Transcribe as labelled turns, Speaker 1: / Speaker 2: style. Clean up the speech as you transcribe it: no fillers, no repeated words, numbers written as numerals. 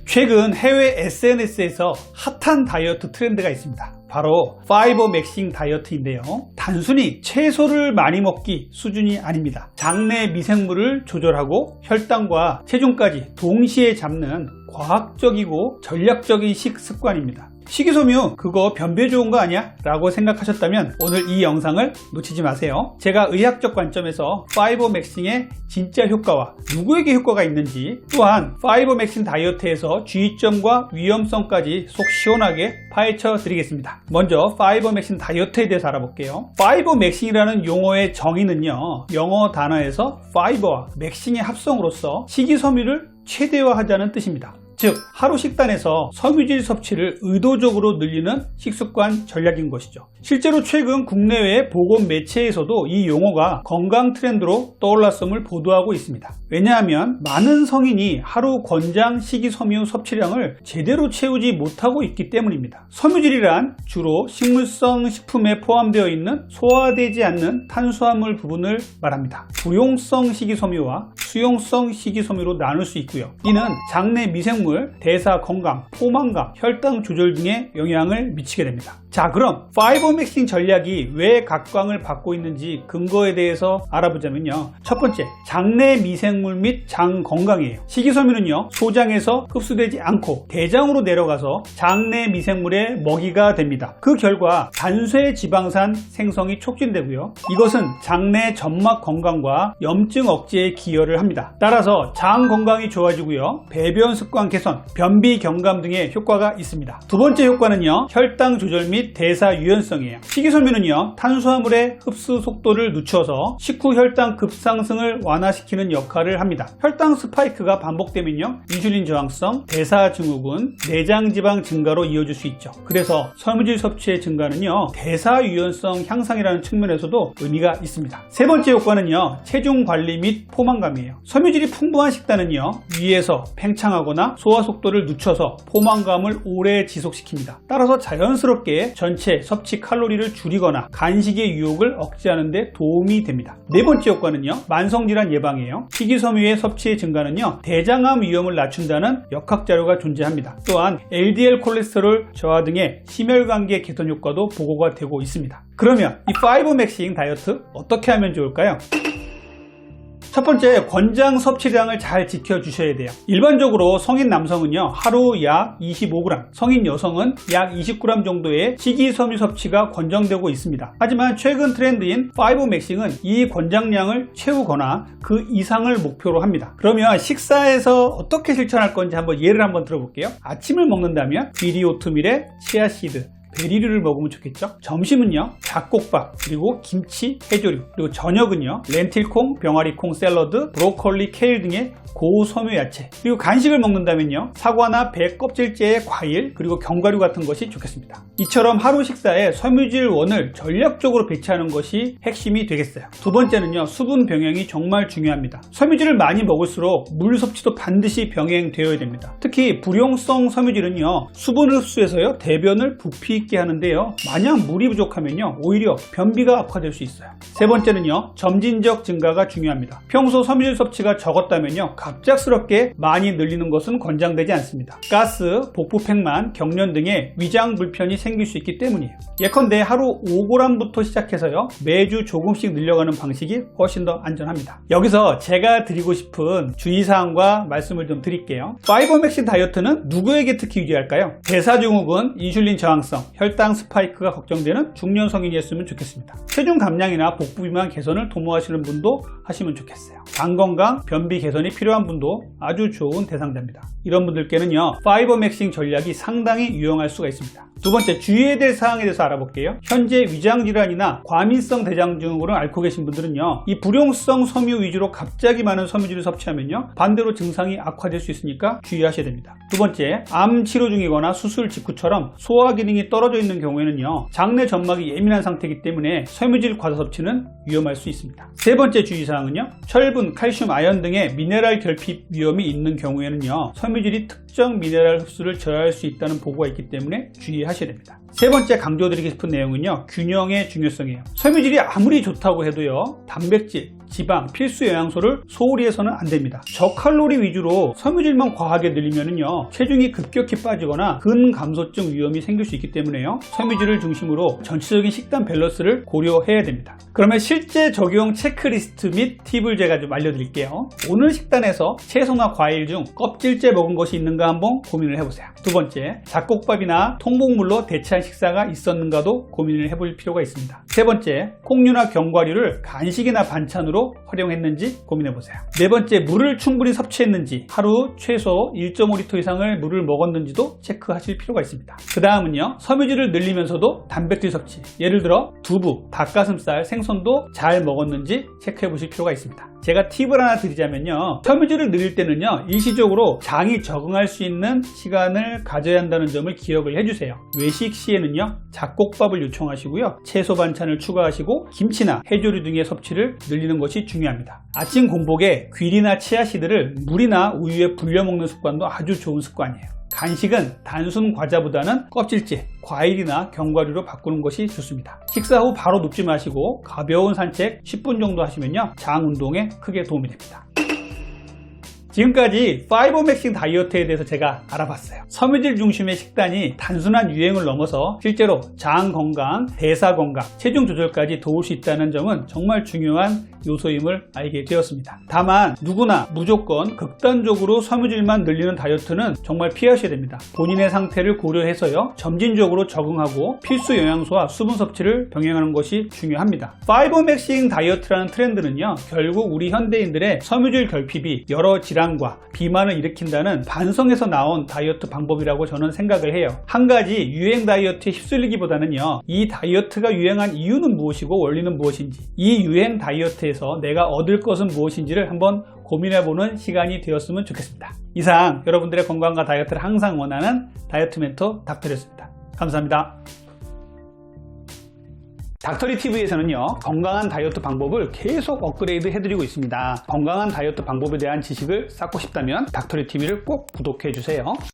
Speaker 1: 최근 해외 SNS에서 핫한 다이어트 트렌드가 있습니다. 바로 파이버 맥싱 다이어트인데요. 단순히 채소를 많이 먹기 수준이 아닙니다. 장내 미생물을 조절하고 혈당과 체중까지 동시에 잡는 과학적이고 전략적인 식습관입니다. 식이섬유 그거 변비에 좋은 거 아니야? 라고 생각하셨다면 오늘 이 영상을 놓치지 마세요. 제가 의학적 관점에서 파이버 맥싱의 진짜 효과와 누구에게 효과가 있는지, 또한 파이버 맥싱 다이어트에서 주의점과 위험성까지 속 시원하게 파헤쳐 드리겠습니다. 먼저 파이버 맥싱 다이어트에 대해서 알아볼게요. 파이버 맥싱이라는 용어의 정의는요, 영어 단어에서 파이버와 맥싱의 합성으로서 식이섬유를 최대화하자는 뜻입니다. 즉, 하루 식단에서 섬유질 섭취를 의도적으로 늘리는 식습관 전략인 것이죠. 실제로 최근 국내외 보건 매체에서도 이 용어가 건강 트렌드로 떠올랐음을 보도하고 있습니다. 왜냐하면 많은 성인이 하루 권장 식이섬유 섭취량을 제대로 채우지 못하고 있기 때문입니다. 섬유질이란 주로 식물성 식품에 포함되어 있는 소화되지 않는 탄수화물 부분을 말합니다. 부용성 식이섬유와 수용성 식이섬유로 나눌 수 있고요. 이는 장내 미생물, 대사 건강, 포만감, 혈당 조절 등에 영향을 미치게 됩니다. 자, 그럼 파이버 맥싱 전략이 왜 각광을 받고 있는지 근거에 대해서 알아보자면요. 첫 번째, 장내 미생물 및 장 건강이에요. 식이섬유는요, 소장에서 흡수되지 않고 대장으로 내려가서 장내 미생물의 먹이가 됩니다. 그 결과 단쇄 지방산 생성이 촉진되고요. 이것은 장내 점막 건강과 염증 억제에 기여를 합니다. 따라서 장 건강이 좋아지고요. 배변 습관 개선, 변비 경감 등의 효과가 있습니다. 두 번째 효과는요, 혈당 조절 및 대사 유연성이에요. 식이섬유는요, 탄수화물의 흡수 속도를 늦춰서 식후 혈당 급상승을 완화시키는 역할을 합니다. 혈당 스파이크가 반복되면요, 인슐린 저항성, 대사 증후군, 내장 지방 증가로 이어질 수 있죠. 그래서 섬유질 섭취의 증가는요, 대사 유연성 향상이라는 측면에서도 의미가 있습니다. 세 번째 효과는요, 체중 관리 및 포만감이에요. 섬유질이 풍부한 식단은요, 위에서 팽창하거나 소화 속도를 늦춰서 포만감을 오래 지속시킵니다. 따라서 자연스럽게 전체 섭취 칼로리를 줄이거나 간식의 유혹을 억제하는 데 도움이 됩니다. 네 번째 효과는요, 만성질환 예방이에요. 식이섬유의 섭취의 증가는요, 대장암 위험을 낮춘다는 역학자료가 존재합니다. 또한 LDL 콜레스테롤 저하 등의 심혈관계 개선 효과도 보고가 되고 있습니다. 그러면 이 파이버 맥싱 다이어트 어떻게 하면 좋을까요? 첫 번째, 권장 섭취량을 잘 지켜주셔야 돼요. 일반적으로 성인 남성은요, 하루 약 25g, 성인 여성은 약 20g 정도의 식이섬유 섭취가 권장되고 있습니다. 하지만 최근 트렌드인 파이버 맥싱은 이 권장량을 채우거나 그 이상을 목표로 합니다. 그러면 식사에서 어떻게 실천할 건지 예를 한번 들어볼게요. 아침을 먹는다면 귀리 오트밀에 치아씨드, 베리류를 먹으면 좋겠죠. 점심은요, 잡곡밥, 그리고 김치, 해조류, 그리고 저녁은요, 렌틸콩, 병아리콩 샐러드, 브로콜리, 케일 등의 고섬유 야채, 그리고 간식을 먹는다면요, 사과나 배 껍질째의 과일, 그리고 견과류 같은 것이 좋겠습니다. 이처럼 하루 식사에 섬유질원을 전략적으로 배치하는 것이 핵심이 되겠어요. 두 번째는요, 수분 병행이 정말 중요합니다. 섬유질을 많이 먹을수록 물 섭취도 반드시 병행되어야 됩니다. 특히 불용성 섬유질은요, 수분을 흡수해서요, 대변을 부피 있게 하는데요, 만약 물이 부족하면요, 오히려 변비가 악화될 수 있어요. 세 번째는요, 점진적 증가가 중요합니다. 평소 섬유질 섭취가 적었다면요, 갑작스럽게 많이 늘리는 것은 권장되지 않습니다. 가스, 복부팽만, 경련 등의 위장 불편이 생길 수 있기 때문이에요. 예컨대 하루 5g부터 시작해서요, 매주 조금씩 늘려가는 방식이 훨씬 더 안전합니다. 여기서 제가 드리고 싶은 주의사항과 말씀을 좀 드릴게요. 파이버 맥싱 다이어트는 누구에게 특히 유리할까요? 대사증후군, 인슐린 저항성, 혈당 스파이크가 걱정되는 중년 성인이었으면 좋겠습니다. 체중 감량이나 복부 비만 개선을 도모하시는 분도 하시면 좋겠어요. 장 건강, 변비 개선이 필요한 분도 아주 좋은 대상자입니다. 이런 분들께는요, 파이버 맥싱 전략이 상당히 유용할 수가 있습니다. 두 번째, 주의해야 될 사항에 대해서 알아볼게요. 현재 위장질환이나 과민성 대장증후군을 앓고 계신 분들은요, 이 불용성 섬유 위주로 갑자기 많은 섬유질을 섭취하면요, 반대로 증상이 악화될 수 있으니까 주의하셔야 됩니다. 두 번째, 암 치료 중이거나 수술 직후처럼 소화 기능이 떨어져 있는 경우에는요, 장내 점막이 예민한 상태이기 때문에 섬유질 과다 섭취는 위험할 수 있습니다. 세 번째 주의사항은요, 철분, 칼슘, 아연 등의 미네랄 결핍 위험이 있는 경우에는요, 섬유질이 특정 미네랄 흡수를 저해할 수 있다는 보고가 있기 때문에 주의하셔야 됩니다. 세 번째 강조드리고 싶은 내용은요, 균형의 중요성이에요. 섬유질이 아무리 좋다고 해도요, 단백질, 지방, 필수 영양소를 소홀히 해서는 안 됩니다. 저칼로리 위주로 섬유질만 과하게 늘리면은요, 체중이 급격히 빠지거나 근감소증 위험이 생길 수 있기 때문에요, 섬유질을 중심으로 전체적인 식단 밸런스를 고려해야 됩니다. 그러면 실제 적용 체크리스트 및 팁을 제가 좀 알려드릴게요. 오늘 식단에서 채소나 과일 중 껍질째 먹은 것이 있는가 한번 고민을 해보세요. 두 번째, 잡곡밥이나 통곡물로 대체한 식사가 있었는가도 고민을 해볼 필요가 있습니다. 세 번째, 콩류나 견과류를 간식이나 반찬으로 활용했는지 고민해보세요. 네 번째, 물을 충분히 섭취했는지, 하루 최소 1.5리터 이상을 물을 먹었는지도 체크하실 필요가 있습니다. 그 다음은요, 섬유질을 늘리면서도 단백질 섭취, 예를 들어 두부, 닭가슴살, 생선도 잘 먹었는지 체크해 보실 필요가 있습니다. 제가 팁을 하나 드리자면요, 섬유질을 늘릴 때는요, 일시적으로 장이 적응할 수 있는 시간을 가져야 한다는 점을 기억을 해주세요. 외식 시에는요, 잡곡밥을 요청하시고요, 채소 반찬을 추가하시고 김치나 해조류 등의 섭취를 늘리는 것이 중요합니다. 아침 공복에 귀리나 치아씨드를 물이나 우유에 불려 먹는 습관도 아주 좋은 습관이에요. 간식은 단순 과자보다는 껍질째, 과일이나 견과류로 바꾸는 것이 좋습니다. 식사 후 바로 눕지 마시고 가벼운 산책 10분 정도 하시면요, 장 운동에 크게 도움이 됩니다. 지금까지 파이버맥싱 다이어트에 대해서 제가 알아봤어요. 섬유질 중심의 식단이 단순한 유행을 넘어서 실제로 장 건강, 대사 건강, 체중 조절까지 도울 수 있다는 점은 정말 중요한 요소임을 알게 되었습니다. 다만 누구나 무조건 극단적으로 섬유질만 늘리는 다이어트는 정말 피하셔야 됩니다. 본인의 상태를 고려해서요, 점진적으로 적응하고 필수 영양소와 수분 섭취를 병행하는 것이 중요합니다. 파이버맥싱 다이어트라는 트렌드는요, 결국 우리 현대인들의 섬유질 결핍이 여러 질환과 비만을 일으킨다는 반성에서 나온 다이어트 방법이라고 저는 생각을 해요. 한 가지 유행 다이어트에 휩쓸리기보다는요, 이 다이어트가 유행한 이유는 무엇이고 원리는 무엇인지, 이 유행 다이어트에서 내가 얻을 것은 무엇인지를 한번 고민해보는 시간이 되었으면 좋겠습니다. 이상 여러분들의 건강과 다이어트를 항상 원하는 다이어트 멘토 닥터리였습니다. 감사합니다. 닥터리TV에서는요, 건강한 다이어트 방법을 계속 업그레이드 해드리고 있습니다. 건강한 다이어트 방법에 대한 지식을 쌓고 싶다면 닥터리TV를 꼭 구독해주세요.